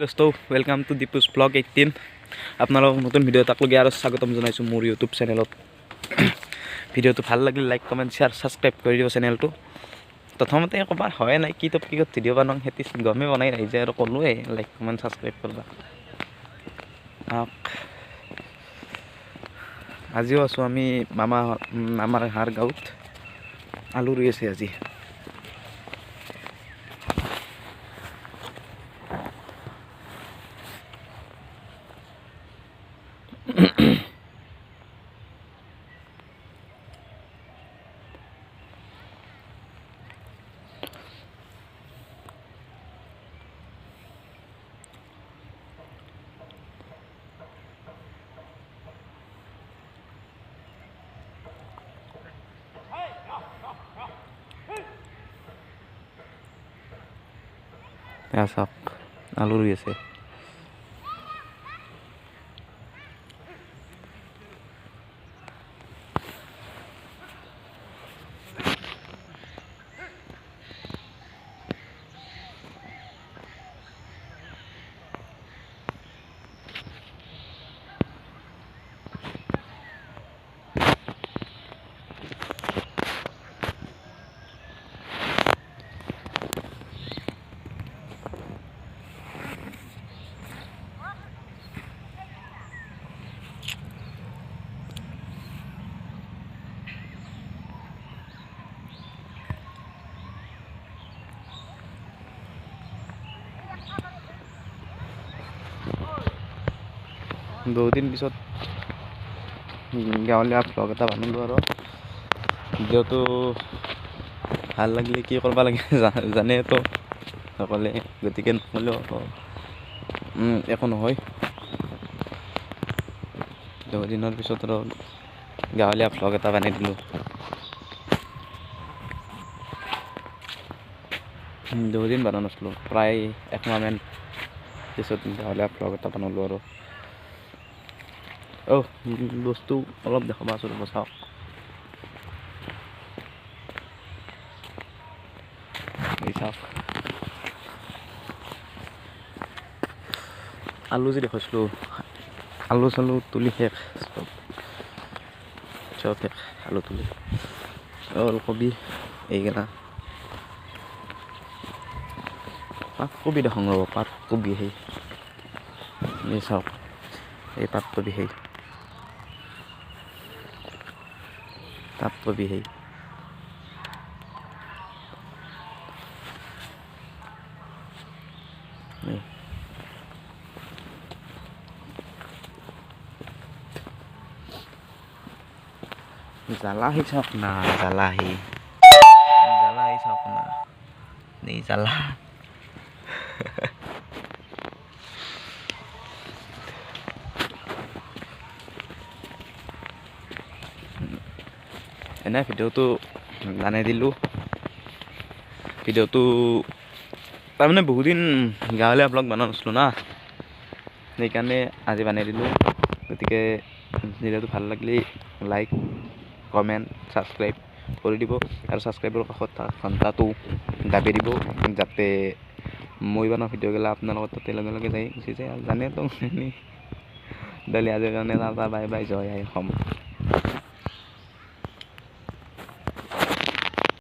দোস্ত welcome to Deepu's blog 18 আপোনালোকক নতুন ভিডিও এটাক লগি আৰু স্বাগতম জনাইছোঁ মোৰ ইউটিউব চেনেলত। ভিডিওটো ভাল লাগিলে লাইক কমেণ্ট শ্বেয়াৰ ছাবস্ক্ৰাইব কৰি দিব চেনেলটো। প্ৰথমতে ক'বা হয় নাই কি টপিকত ভিডিঅ' বনাওঁ সেটি গমেই বনাই আহিছে আৰু ক'লোৱে লাইক কমেণ্ট ছাবস্ক্ৰাইব কৰিবা। আজিও আছোঁ আমি আমাৰ হাঁহৰ গাঁৱত আলু ৰুই আছে আজি। চাওক আলু ৰুই আছে। বহুদিন পিছত গাঁৱলীয়া ব্লগ এটা বনালোঁ আৰু ভিডিঅ'টো ভাল লাগিলে কি কৰিব লাগে জানেতো সকলে, গতিকে নহ'লেও একো নহয়। বহুদিনৰ পিছত আৰু গাঁৱলীয়া ব্লগ এটা বনাই দিলোঁ। বহুদিন বনোৱা নাছিলোঁ, প্ৰায় একমাহমান পিছত গাঁৱলীয়া ব্লগ এটা বনালোঁ আৰু বস্তু অলপ দেখাব আছোঁ ৰ'ব চাওক। এই চাওক আলু যে দেখাইছিলোঁ, আলু চালু তুলি শেষ, চব শেষ আলু তুলি। কবি এইগিলা পাতকবি দেখোন ৰ'ব, পাতকবি সেই এই চাওক, এই পাতকবি সেই পাতকবি সেই জ্বালাহি চাওক না, জ্বালাহি চাওক না, এই জ্বালা এনে ভিডিঅ'টো বনাই দিলোঁ। ভিডিঅ'টো তাৰমানে বহুদিন গাঁৱলীয়া ব্লগ বনোৱা নাছিলোঁ না, সেইকাৰণে আজি বনাই দিলোঁ। গতিকে ভিডিঅ'টো ভাল লাগিলে লাইক কমেণ্ট ছাবস্ক্ৰাইব কৰি দিব আৰু ছাবস্ক্ৰাইবৰ কাষত ঘণ্টাটো দাবি দিব, যাতে মই বনোৱা ভিডিঅ'গিলা আপোনালোকৰ তাতে লগে লগে যাই গুচি যায়। জানেতো দালি আজিৰ কাৰণে বাই বাই, জয় আই অসম।